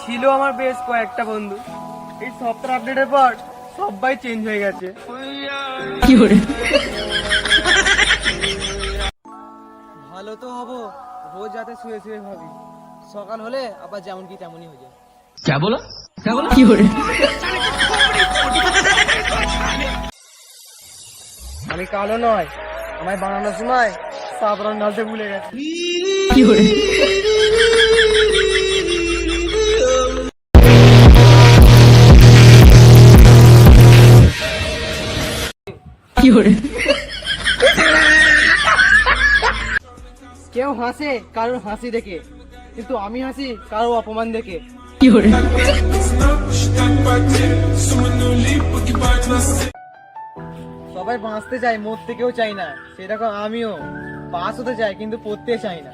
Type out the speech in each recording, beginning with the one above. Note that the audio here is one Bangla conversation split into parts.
ছিল আমার বেশ কয়েকটা বন্ধু, এই সফটওয়্যার আপডেটের পর সবাই চেঞ্জ হয়ে গেছে। ভালো তো হবো, রোজ রাতে শুয়ে শুয়ে ভাবি, সকাল হলে আবার যেমন কি তেমনই হয়ে যায়। क्या बोला क्या बोला আমি কালো নয়, আমায় বানানোর সময় সাবরণ ঢালতে ভুলে গেছি। কেউ হাসে কারোর হাসি দেখে, কিন্তু আমি হাসি কারোর অপমান দেখে। সবাই বাঁচতে চায়, মরতে কেউ চাই না, সেরকম আমিও পাস হতে চাই কিন্তু পড়তে চাই না।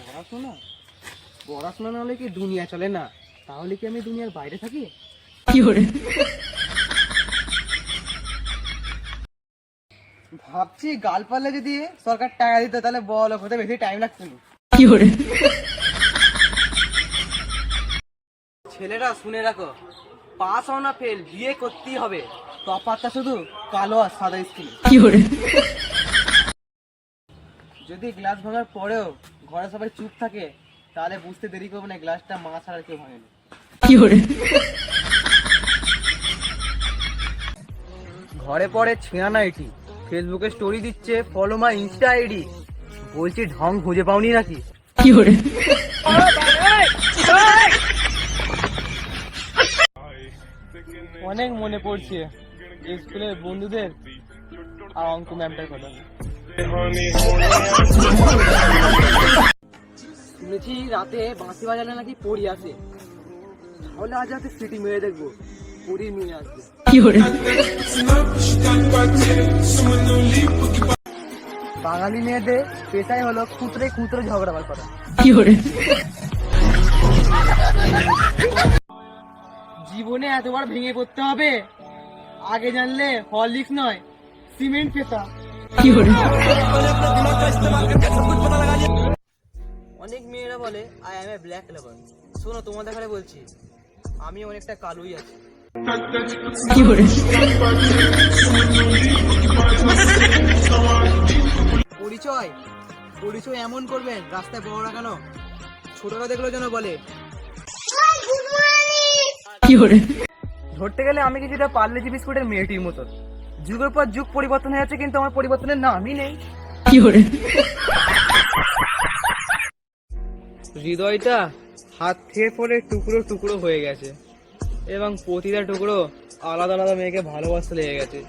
পড়াশোনা পড়াশোনা না হলে কি দুনিয়া চলে না? তাহলে কি আমি দুনিয়ার বাইরে থাকি? ভাবছি গাল পারলে যদি সরকার টাকা দিত তাহলে বড় লোক হতে বেশি টাইম লাগতো না। ছেলেরা শুনে রাখো, পাস হও না ফেল, বিয়ে করতেই হবে। তফাৎটা শুধু কালো আর সাদা স্কিন। যদি গ্লাস ভাঙার পরেও ঘরে সবাই চুপ থাকে, তাহলে বুঝতে দেরি করবে না গ্লাসটা মা ছাড়া কেউ ভাঙেনি। ঘরে পড়ে ছেঁড়া নাইটি, ফেসবুকে স্টোরি দিচ্ছে ফলো মাই ইনস্টা আইডি। বলছি ঢং খুঁজে পাওনি নাকি? অনেক মনে পড়ছে স্কুলের বন্ধুদের আর অঙ্ক ম্যামটার কথা। শুনেছি রাতে বাঁশি বাজালে নাকি পড়ি আসে, তাহলে আজ রাতে সিটি মেরে দেখবো, পড়ি নিয়ে আসবে। বাঙালি মেয়েদের পেশাই হলো খুঁতরে খুঁতরে ঝগড়া করা। জীবনে এতবার ভেঙে পড়তে হবে, আগে জানলে হরলিক্স নয় সিমেন্ট পেতা। অনেক মেয়েরা বলে আই এম এ ব্ল্যাক লাভার। শোনো, তোমাদের ঘরে বলছি আমি অনেকটা কালোই আছি। পরিচয় পরিচয় এমন করবেন রাস্তায় বড় রাখানো, ছোটরা দেখলো যেন বলে। ধরতে গেলে আমি কিছুটা পার্লেজি বিস্কুটের মেয়েটির মতো। যুগের পর যুগ পরিবর্তন হয়ে যাচ্ছে, কিন্তু আমার পরিবর্তনের নামই নেই। হৃদয়টা হাত থেকে পড়ে টুকরো টুকরো হয়ে গেছে, এবং প্রতিটা টুকরো আলাদা আলাদা মেয়েকে ভালোবাসতে লেগে গেছে।